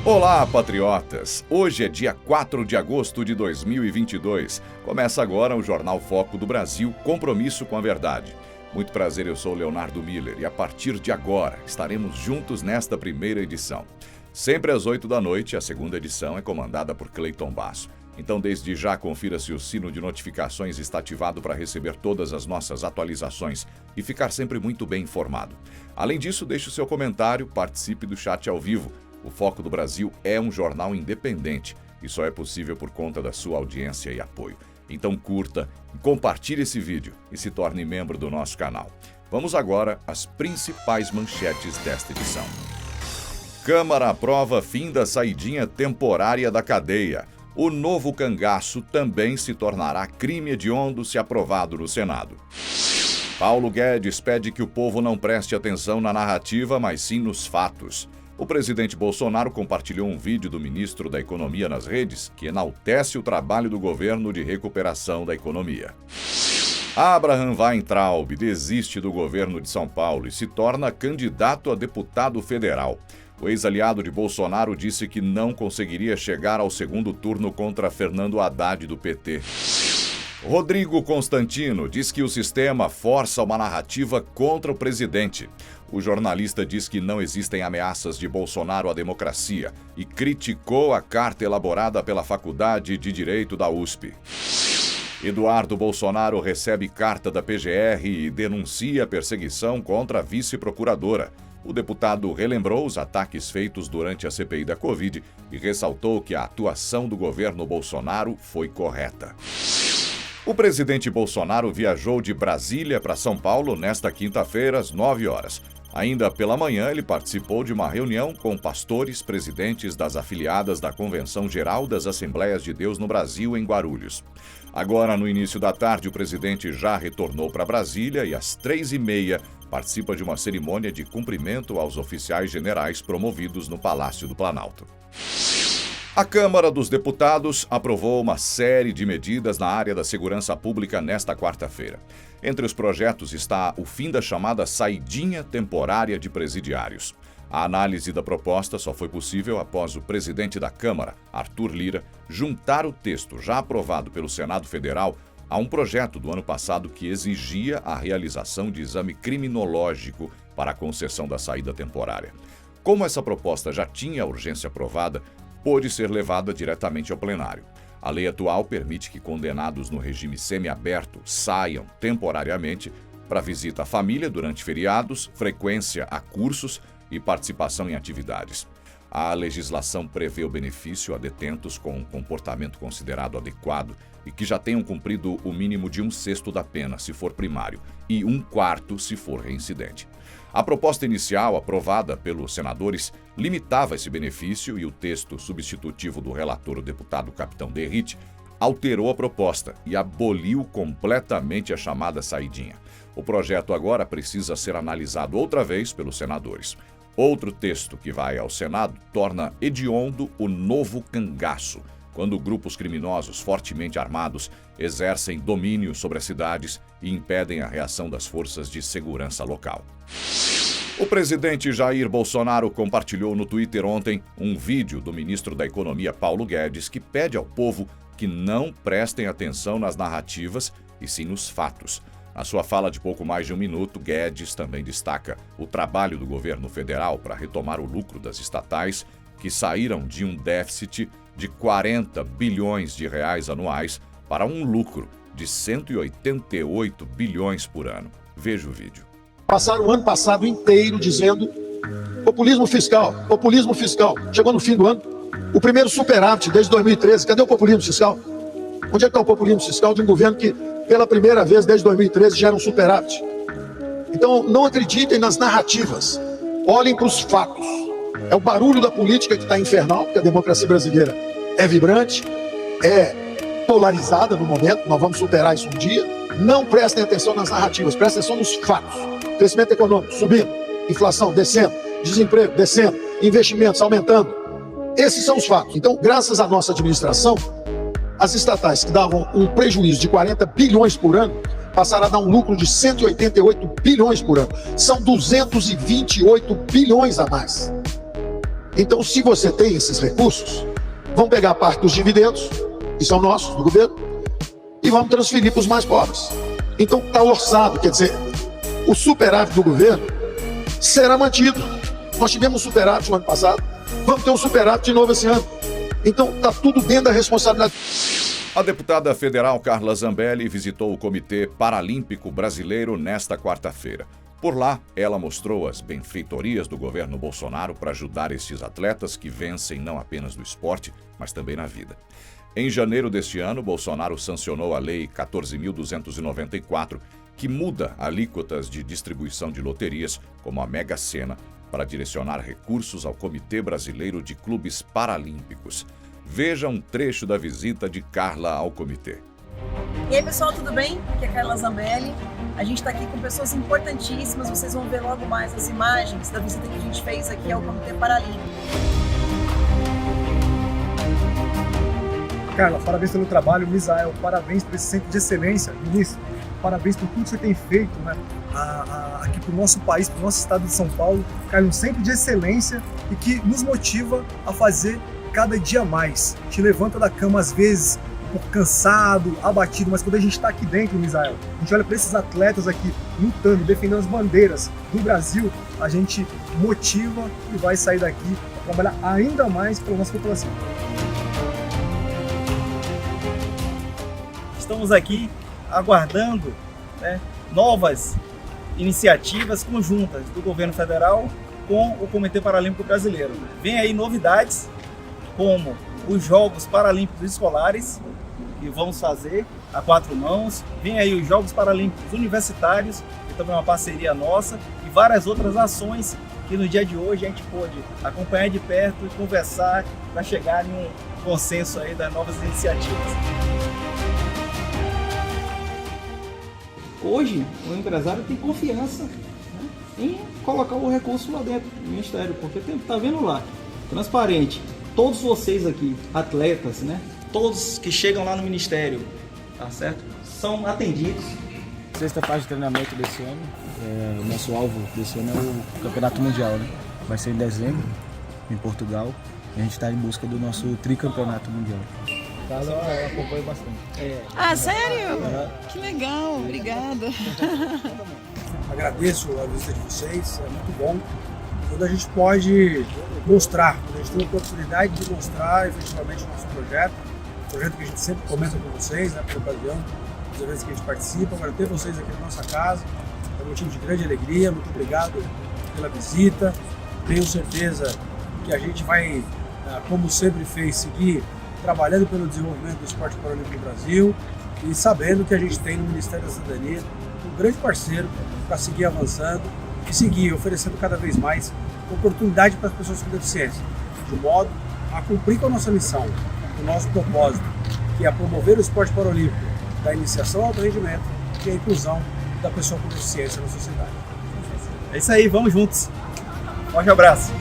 Olá, patriotas! Hoje é dia 4 de agosto de 2022. Começa agora o Jornal Foco do Brasil, Compromisso com a Verdade. Muito prazer, eu sou Leonardo Miller e a partir de agora estaremos juntos nesta primeira edição. Sempre às 8 da noite, a segunda edição é comandada por Cleiton Basso. Então, desde já, confira se o sino de notificações está ativado para receber todas as nossas atualizações e ficar sempre muito bem informado. Além disso, deixe o seu comentário, participe do chat ao vivo. O Foco do Brasil é um jornal independente e só é possível por conta da sua audiência e apoio. Então curta, compartilhe esse vídeo e se torne membro do nosso canal. Vamos agora às principais manchetes desta edição. Câmara aprova fim da saidinha temporária da cadeia. O novo cangaço também se tornará crime hediondo se aprovado no Senado. Paulo Guedes pede que o povo não preste atenção na narrativa, mas sim nos fatos. O presidente Bolsonaro compartilhou um vídeo do ministro da Economia nas redes que enaltece o trabalho do governo de recuperação da economia. Abraham Weintraub desiste do governo de São Paulo e se torna candidato a deputado federal. O ex-aliado de Bolsonaro disse que não conseguiria chegar ao segundo turno contra Fernando Haddad do PT. Rodrigo Constantino diz que o sistema força uma narrativa contra o presidente. O jornalista diz que não existem ameaças de Bolsonaro à democracia e criticou a carta elaborada pela Faculdade de Direito da USP. Eduardo Bolsonaro recebe carta da PGR e denuncia perseguição contra a vice-procuradora. O deputado relembrou os ataques feitos durante a CPI da Covid e ressaltou que a atuação do governo Bolsonaro foi correta. O presidente Bolsonaro viajou de Brasília para São Paulo nesta quinta-feira, às 9 horas. Ainda pela manhã, ele participou de uma reunião com pastores, presidentes das afiliadas da Convenção Geral das Assembleias de Deus no Brasil, em Guarulhos. Agora, no início da tarde, o presidente já retornou para Brasília e, às 3h30, participa de uma cerimônia de cumprimento aos oficiais generais promovidos no Palácio do Planalto. A Câmara dos Deputados aprovou uma série de medidas na área da segurança pública nesta quarta-feira. Entre os projetos está o fim da chamada saidinha temporária de presidiários. A análise da proposta só foi possível após o presidente da Câmara, Arthur Lira, juntar o texto já aprovado pelo Senado Federal a um projeto do ano passado que exigia a realização de exame criminológico para a concessão da saída temporária. Como essa proposta já tinha a urgência aprovada, pôde ser levada diretamente ao plenário. A lei atual permite que condenados no regime semiaberto saiam temporariamente para visita à família durante feriados, frequência a cursos e participação em atividades. A legislação prevê o benefício a detentos com um comportamento considerado adequado e que já tenham cumprido o mínimo de 1/6 da pena, se for primário, e 1/4 se for reincidente. A proposta inicial, aprovada pelos senadores, limitava esse benefício e o texto substitutivo do relator, o deputado Capitão Derrite, alterou a proposta e aboliu completamente a chamada saidinha. O projeto agora precisa ser analisado outra vez pelos senadores. Outro texto que vai ao Senado torna hediondo o novo cangaço, quando grupos criminosos fortemente armados exercem domínio sobre as cidades e impedem a reação das forças de segurança local. O presidente Jair Bolsonaro compartilhou no Twitter ontem um vídeo do ministro da Economia, Paulo Guedes, que pede ao povo que não prestem atenção nas narrativas e sim nos fatos. Na sua fala de pouco mais de 1 minuto, Guedes também destaca o trabalho do governo federal para retomar o lucro das estatais, que saíram de um déficit de 40 bilhões de reais anuais para um lucro de 188 bilhões por ano. Veja o vídeo. Passaram o ano passado inteiro dizendo populismo fiscal, populismo fiscal. Chegou no fim do ano, o primeiro superávit desde 2013. Cadê o populismo fiscal? Onde é que está o populismo fiscal de um governo que, pela primeira vez desde 2013, gera um superávit? Então, não acreditem nas narrativas. Olhem para os fatos. É o barulho da política que está infernal, porque a democracia brasileira é vibrante, é polarizada no momento, nós vamos superar isso um dia. Não prestem atenção nas narrativas, prestem atenção nos fatos. Crescimento econômico subindo, inflação descendo, desemprego descendo, investimentos aumentando. Esses são os fatos. Então, graças à nossa administração, as estatais que davam um prejuízo de 40 bilhões por ano passaram a dar um lucro de 188 bilhões por ano. São 228 bilhões a mais. Então, se você tem esses recursos, vamos pegar parte dos dividendos, que são nossos, do governo, e vamos transferir para os mais pobres. Então, está orçado, quer dizer, o superávit do governo será mantido. Nós tivemos um superávit no ano passado, vamos ter um superávit de novo esse ano. Então, está tudo dentro da responsabilidade. A deputada federal Carla Zambelli visitou o Comitê Paralímpico Brasileiro nesta quarta-feira. Por lá, ela mostrou as benfeitorias do governo Bolsonaro para ajudar estes atletas que vencem não apenas no esporte, mas também na vida. Em janeiro deste ano, Bolsonaro sancionou a Lei 14.294, que muda alíquotas de distribuição de loterias, como a Mega Sena, para direcionar recursos ao Comitê Brasileiro de Clubes Paralímpicos. Veja um trecho da visita de Carla ao comitê. E aí, pessoal, tudo bem? Aqui é a Carla Zambelli. A gente está aqui com pessoas importantíssimas. Vocês vão ver logo mais as imagens da visita que a gente fez aqui ao Comitê Paralímpico. Carla, parabéns pelo trabalho. Misael, parabéns por esse centro de excelência. Ministro, parabéns por tudo que você tem feito, né? Aqui para o nosso país, para o nosso estado de São Paulo. Carla, um centro de excelência e que nos motiva a fazer cada dia mais. Te levanta da cama às vezes um pouco cansado, abatido, mas quando a gente está aqui dentro, Misael, a gente olha para esses atletas aqui lutando, defendendo as bandeiras do Brasil, a gente motiva e vai sair daqui para trabalhar ainda mais pela nossa população. Estamos aqui aguardando, né, novas iniciativas conjuntas do governo federal com o Comitê Paralímpico Brasileiro. Vem aí novidades, como os Jogos Paralímpicos Escolares, que vamos fazer a 4 mãos. Vem aí os Jogos Paralímpicos Universitários, que também é uma parceria nossa, e várias outras ações que no dia de hoje a gente pôde acompanhar de perto e conversar para chegar em um consenso aí das novas iniciativas. Hoje, o empresário tem confiança, né, em colocar o recurso lá dentro do Ministério, porque está vendo lá, transparente. Todos vocês aqui, atletas, né, todos que chegam lá no Ministério, tá certo? São atendidos. Sexta fase de treinamento desse ano, o nosso alvo desse ano é o Campeonato Mundial, né? Vai ser em dezembro, em Portugal, e a gente está em busca do nosso tricampeonato mundial. Ela acompanha bastante. Ah, sério? Que legal, obrigada. Agradeço a visita de vocês, é muito bom. Quando a gente pode mostrar, quando a gente tem a oportunidade de mostrar efetivamente o nosso projeto que a gente sempre comenta com vocês, né, por ocasião das vezes que a gente participa. Agora ter vocês aqui na nossa casa é um motivo de grande alegria. Muito obrigado pela visita. Tenho certeza que a gente vai, como sempre fez, seguir trabalhando pelo desenvolvimento do esporte paralímpico no Brasil e sabendo que a gente tem no Ministério da Cidadania um grande parceiro para seguir avançando e seguir oferecendo cada vez mais oportunidade para as pessoas com deficiência, de modo a cumprir com a nossa missão, com o nosso propósito, que é promover o esporte paralímpico da iniciação ao alto rendimento e a inclusão da pessoa com deficiência na sociedade. É isso aí, vamos juntos. Forte abraço.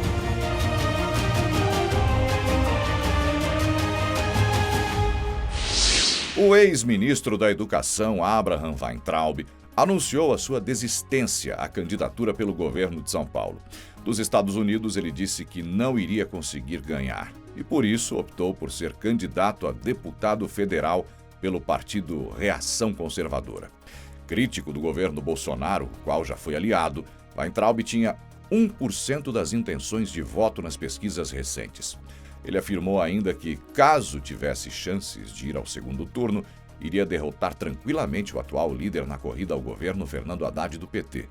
O ex-ministro da Educação, Abraham Weintraub, anunciou a sua desistência à candidatura pelo governo de São Paulo. Dos Estados Unidos, ele disse que não iria conseguir ganhar e, por isso, optou por ser candidato a deputado federal pelo partido Reação Conservadora. Crítico do governo Bolsonaro, o qual já foi aliado, Weintraub tinha 1% das intenções de voto nas pesquisas recentes. Ele afirmou ainda que, caso tivesse chances de ir ao segundo turno, iria derrotar tranquilamente o atual líder na corrida ao governo, Fernando Haddad, do PT.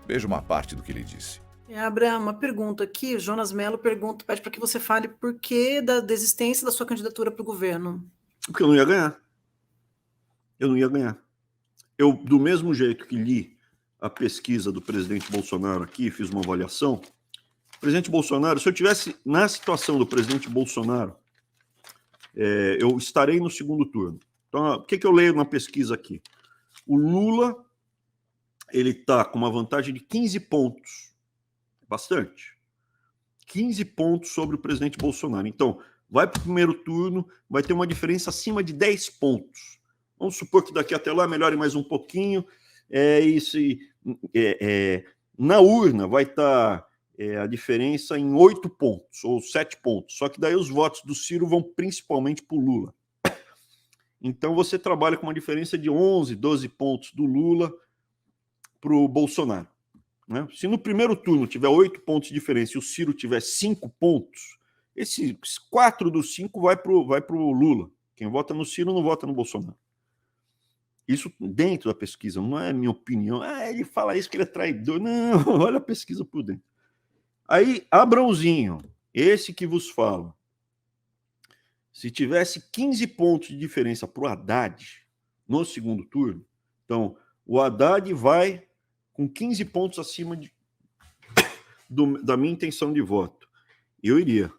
Veja uma parte do que ele disse. Abraham, uma pergunta aqui. O Jonas Mello pede para que você fale por que da desistência da sua candidatura para o governo. Porque eu não ia ganhar. Eu não ia ganhar. Eu, do mesmo jeito que li a pesquisa do presidente Bolsonaro aqui, fiz uma avaliação. O presidente Bolsonaro, se eu tivesse na situação do presidente Bolsonaro, eu estarei no segundo turno. Então, o que eu leio na pesquisa aqui? O Lula, ele está com uma vantagem de 15 pontos. Bastante. 15 pontos sobre o presidente Bolsonaro. Então, vai para o primeiro turno, vai ter uma diferença acima de 10 pontos. Vamos supor que daqui até lá melhore mais um pouquinho. Na urna vai estar a diferença em 8 pontos, ou 7 pontos. Só que daí os votos do Ciro vão principalmente para o Lula. Então você trabalha com uma diferença de 11, 12 pontos do Lula para o Bolsonaro. Né? Se no primeiro turno tiver 8 pontos de diferença e o Ciro tiver 5 pontos, esses 4 dos 5 vai para o Lula. Quem vota no Ciro não vota no Bolsonaro. Isso dentro da pesquisa, não é minha opinião. Ele fala isso que ele é traidor. Não, olha a pesquisa por dentro. Aí, Abrãozinho, esse que vos fala, se tivesse 15 pontos de diferença para o Haddad no segundo turno, então o Haddad vai com 15 pontos acima da minha intenção de voto. Eu iria,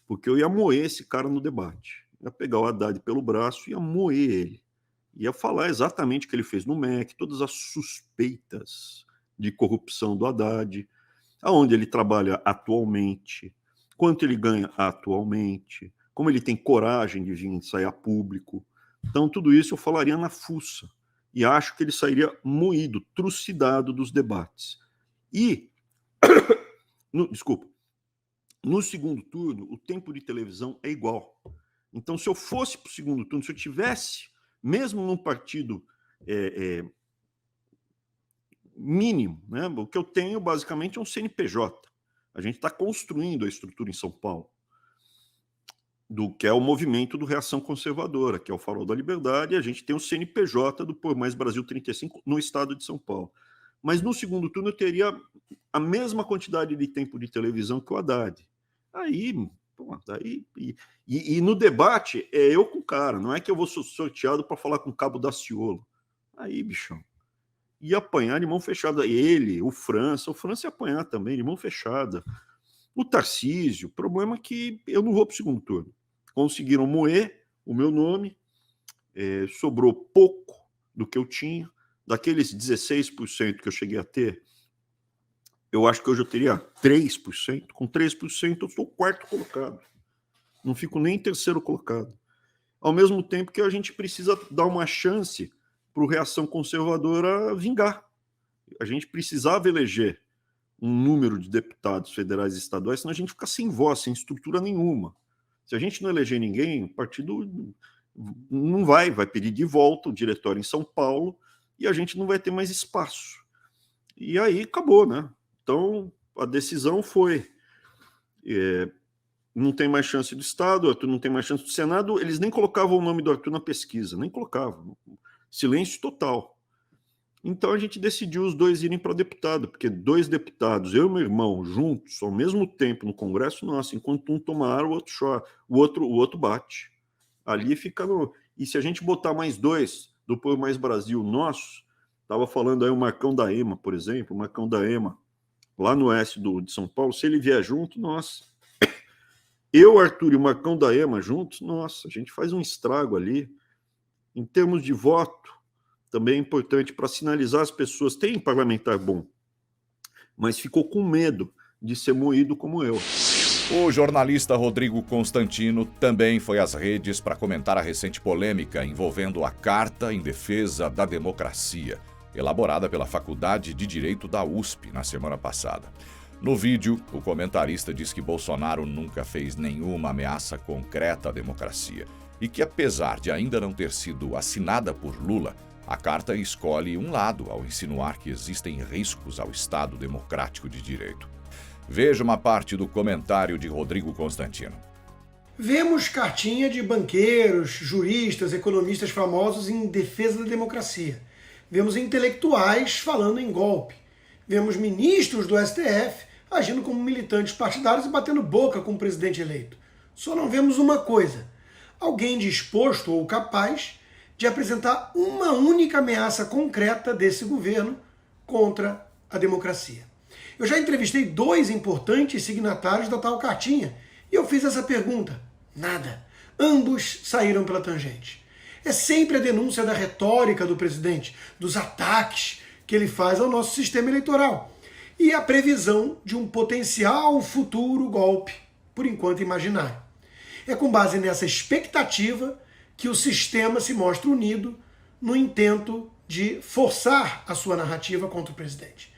porque eu ia moer esse cara no debate. Ia pegar o Haddad pelo braço e ia moer ele. Ia falar exatamente o que ele fez no MEC, todas as suspeitas de corrupção do Haddad, aonde ele trabalha atualmente, quanto ele ganha atualmente, como ele tem coragem de vir sair a público. Então, tudo isso eu falaria na fuça. E acho que ele sairia moído, trucidado dos debates. E, no segundo turno, o tempo de televisão é igual. Então, se eu fosse para o segundo turno, se eu tivesse, mesmo num partido mínimo, né, o que eu tenho basicamente é um CNPJ. A gente está construindo a estrutura em São Paulo, do que é o movimento do Reação Conservadora, que é o Farol da Liberdade, e a gente tem o CNPJ do Por Mais Brasil 35 no estado de São Paulo. Mas no segundo turno eu teria a mesma quantidade de tempo de televisão que o Haddad. Aí, no debate é eu com o cara, não é que eu vou ser sorteado para falar com o Cabo Daciolo. Aí, bichão, ia apanhar de mão fechada. Ele, o França ia apanhar também de mão fechada. O Tarcísio, o problema é que eu não vou para o segundo turno. Conseguiram moer o meu nome, sobrou pouco do que eu tinha. Daqueles 16% que eu cheguei a ter, eu acho que hoje eu teria 3%. Com 3% eu sou o quarto colocado. Não fico nem terceiro colocado. Ao mesmo tempo que a gente precisa dar uma chance para o Reação Conservadora vingar. A gente precisava eleger um número de deputados federais e estaduais, senão a gente fica sem voz, sem estrutura nenhuma. Se a gente não eleger ninguém, o partido não vai pedir de volta o diretório em São Paulo e a gente não vai ter mais espaço. E aí acabou, né? Então, a decisão foi não tem mais chance do Estado, Arthur não tem mais chance do Senado, eles nem colocavam o nome do Arthur na pesquisa, nem colocavam. Silêncio total. Então a gente decidiu os dois irem para deputado, porque 2 deputados, eu e meu irmão, juntos, ao mesmo tempo no Congresso, nossa, enquanto um toma ar, o outro chora, o outro bate. Ali fica no... E se a gente botar mais 2 do Por Mais Brasil nosso, estava falando aí o Marcão da EMA, por exemplo, o Marcão da EMA, lá no oeste de São Paulo, se ele vier junto, nossa. Eu, Arthur e o Marcão da EMA juntos, nossa, a gente faz um estrago ali. Em termos de voto, também é importante para sinalizar as pessoas. Tem parlamentar bom, mas ficou com medo de ser moído como eu. O jornalista Rodrigo Constantino também foi às redes para comentar a recente polêmica envolvendo a Carta em Defesa da Democracia, elaborada pela Faculdade de Direito da USP na semana passada. No vídeo, o comentarista diz que Bolsonaro nunca fez nenhuma ameaça concreta à democracia e que, apesar de ainda não ter sido assinada por Lula, a carta escolhe um lado ao insinuar que existem riscos ao Estado democrático de direito. Veja uma parte do comentário de Rodrigo Constantino. Vemos cartinha de banqueiros, juristas, economistas famosos em defesa da democracia. Vemos intelectuais falando em golpe. Vemos ministros do STF agindo como militantes partidários e batendo boca com o presidente eleito. Só não vemos uma coisa: alguém disposto ou capaz de apresentar uma única ameaça concreta desse governo contra a democracia. Eu já entrevistei 2 importantes signatários da tal cartinha e eu fiz essa pergunta. Nada. Ambos saíram pela tangente. É sempre a denúncia da retórica do presidente, dos ataques que ele faz ao nosso sistema eleitoral e a previsão de um potencial futuro golpe, por enquanto imaginário. É com base nessa expectativa que o sistema se mostra unido no intento de forçar a sua narrativa contra o presidente.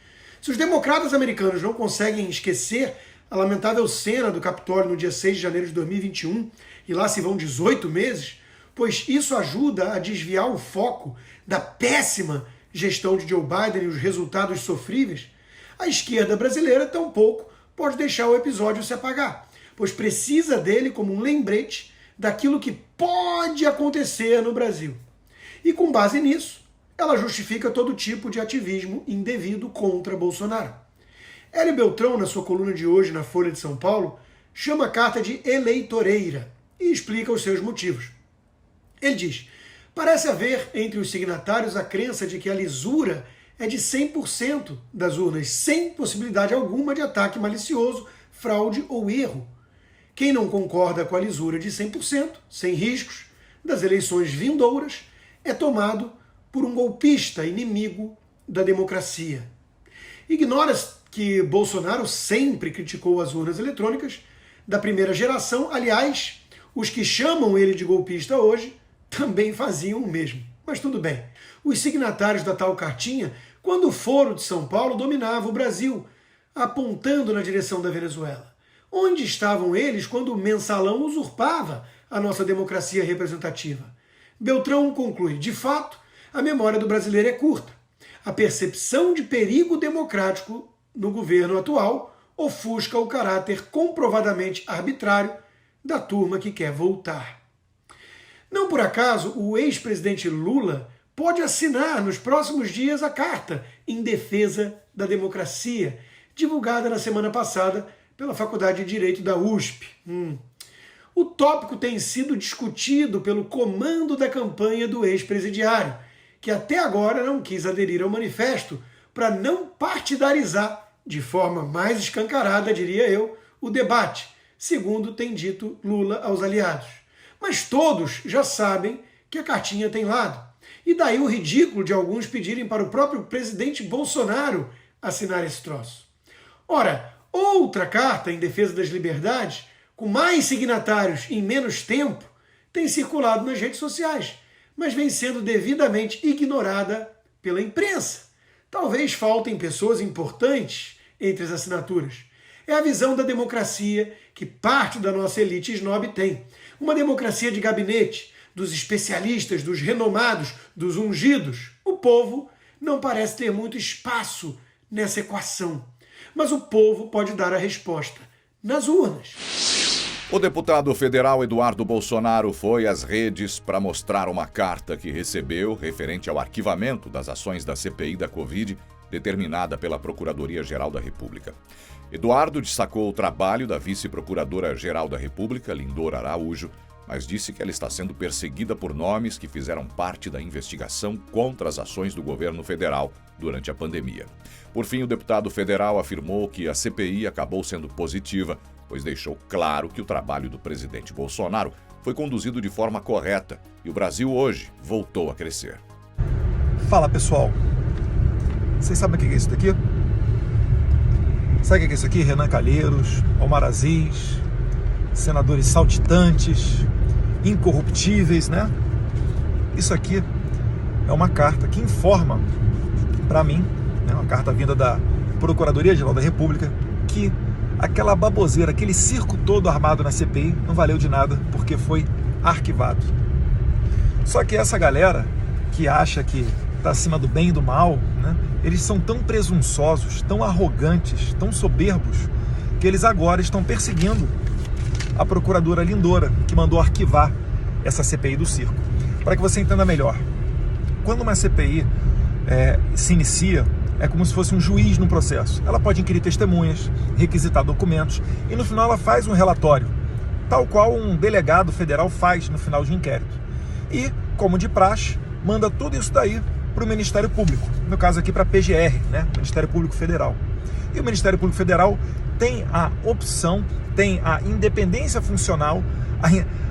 Se os democratas americanos não conseguem esquecer a lamentável cena do Capitólio no dia 6 de janeiro de 2021, e lá se vão 18 meses, pois isso ajuda a desviar o foco da péssima gestão de Joe Biden e os resultados sofríveis, a esquerda brasileira tampouco pode deixar o episódio se apagar, pois precisa dele como um lembrete daquilo que pode acontecer no Brasil. E com base nisso, ela justifica todo tipo de ativismo indevido contra Bolsonaro. Hélio Beltrão, na sua coluna de hoje na Folha de São Paulo, chama a carta de eleitoreira e explica os seus motivos. Ele diz: parece haver entre os signatários a crença de que a lisura é de 100% das urnas, sem possibilidade alguma de ataque malicioso, fraude ou erro. Quem não concorda com a lisura de 100%, sem riscos, das eleições vindouras, é tomado por um golpista inimigo da democracia. Ignora-se que Bolsonaro sempre criticou as urnas eletrônicas da primeira geração. Aliás, os que chamam ele de golpista hoje também faziam o mesmo. Mas tudo bem. Os signatários da tal cartinha, quando o Foro de São Paulo dominava o Brasil, apontando na direção da Venezuela. Onde estavam eles quando o mensalão usurpava a nossa democracia representativa? Beltrão conclui: de fato, a memória do brasileiro é curta. A percepção de perigo democrático no governo atual ofusca o caráter comprovadamente arbitrário da turma que quer voltar. Não por acaso, o ex-presidente Lula pode assinar nos próximos dias a carta em defesa da democracia, divulgada na semana passada pela Faculdade de Direito da USP. O tópico tem sido discutido pelo comando da campanha do ex-presidiário, que até agora não quis aderir ao manifesto para não partidarizar de forma mais escancarada, diria eu, o debate, segundo tem dito Lula aos aliados. Mas todos já sabem que a cartinha tem lado. E daí o ridículo de alguns pedirem para o próprio presidente Bolsonaro assinar esse troço. Ora, outra carta em defesa das liberdades, com mais signatários em menos tempo, tem circulado nas redes sociais, mas vem sendo devidamente ignorada pela imprensa. Talvez faltem pessoas importantes entre as assinaturas. É a visão da democracia que parte da nossa elite snob tem. Uma democracia de gabinete, dos especialistas, dos renomados, dos ungidos. O povo não parece ter muito espaço nessa equação. Mas o povo pode dar a resposta nas urnas. O deputado federal Eduardo Bolsonaro foi às redes para mostrar uma carta que recebeu referente ao arquivamento das ações da CPI da Covid, determinada pela Procuradoria-Geral da República. Eduardo destacou o trabalho da vice-procuradora-geral da República, Lindor Araújo, mas disse que ela está sendo perseguida por nomes que fizeram parte da investigação contra as ações do governo federal durante a pandemia. Por fim, o deputado federal afirmou que a CPI acabou sendo positiva, pois deixou claro que o trabalho do presidente Bolsonaro foi conduzido de forma correta e o Brasil hoje voltou a crescer. Fala, pessoal. Vocês sabem o que é isso daqui? Sabe o que é isso aqui? Renan Calheiros, Omar Aziz, senadores saltitantes, incorruptíveis, né? Isso aqui é uma carta que informa para mim, né, uma carta vinda da Procuradoria-Geral da República, que aquela baboseira, aquele circo todo armado na CPI não valeu de nada porque foi arquivado. Só que essa galera que acha que está acima do bem e do mal, né, eles são tão presunçosos, tão arrogantes, tão soberbos, que eles agora estão perseguindo a procuradora Lindora, que mandou arquivar essa CPI do circo. Para que você entenda melhor, quando uma CPI se inicia, é como se fosse um juiz no processo. Ela pode inquirir testemunhas, requisitar documentos e no final ela faz um relatório, tal qual um delegado federal faz no final de inquérito. E, como de praxe, manda tudo isso daí para o Ministério Público, no caso aqui para a PGR, né? Ministério Público Federal. E o Ministério Público Federal tem a opção, tem a independência funcional,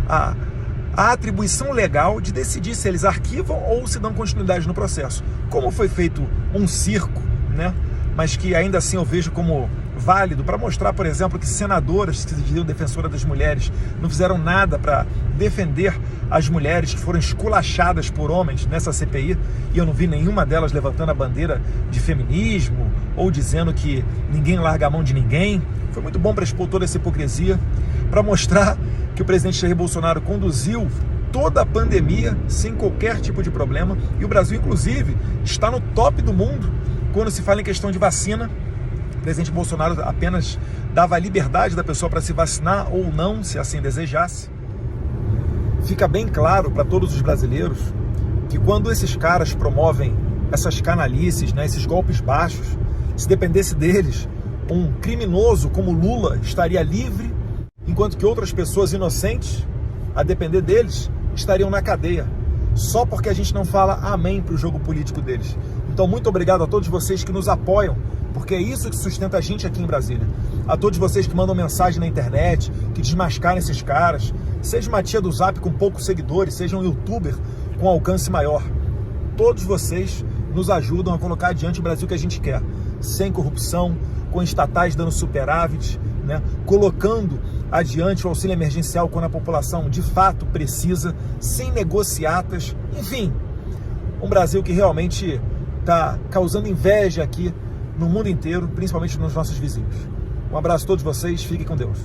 a atribuição legal de decidir se eles arquivam ou se dão continuidade no processo. Como foi feito um circo, né? Mas que ainda assim eu vejo como válido para mostrar, por exemplo, que senadoras que se diziam defensoras das mulheres não fizeram nada para defender as mulheres que foram esculachadas por homens nessa CPI, e eu não vi nenhuma delas levantando a bandeira de feminismo ou dizendo que ninguém larga a mão de ninguém. Foi muito bom para expor toda essa hipocrisia, para mostrar que o presidente Jair Bolsonaro conduziu toda a pandemia sem qualquer tipo de problema, e o Brasil, inclusive, está no top do mundo quando se fala em questão de vacina. O presidente Bolsonaro apenas dava a liberdade da pessoa para se vacinar ou não, se assim desejasse. Fica bem claro para todos os brasileiros que quando esses caras promovem essas canalices, né, esses golpes baixos, se dependesse deles, um criminoso como Lula estaria livre, enquanto que outras pessoas inocentes, a depender deles, estariam na cadeia, só porque a gente não fala amém para o jogo político deles. Então, muito obrigado a todos vocês que nos apoiam, porque é isso que sustenta a gente aqui em Brasília. A todos vocês que mandam mensagem na internet, que desmascaram esses caras, seja uma tia do Zap com poucos seguidores, seja um youtuber com alcance maior. Todos vocês nos ajudam a colocar adiante o Brasil que a gente quer, sem corrupção, com estatais dando superávit, né? Colocando adiante o auxílio emergencial quando a população de fato precisa, sem negociatas, enfim, um Brasil que realmente está causando inveja aqui no mundo inteiro, principalmente nos nossos vizinhos. Um abraço a todos vocês, fiquem com Deus.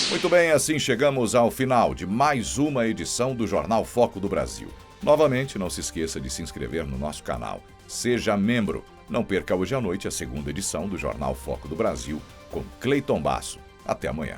Muito bem, assim chegamos ao final de mais uma edição do Jornal Foco do Brasil. Novamente, não se esqueça de se inscrever no nosso canal. Seja membro. Não perca hoje à noite a segunda edição do Jornal Foco do Brasil com Cleiton Basso. Até amanhã.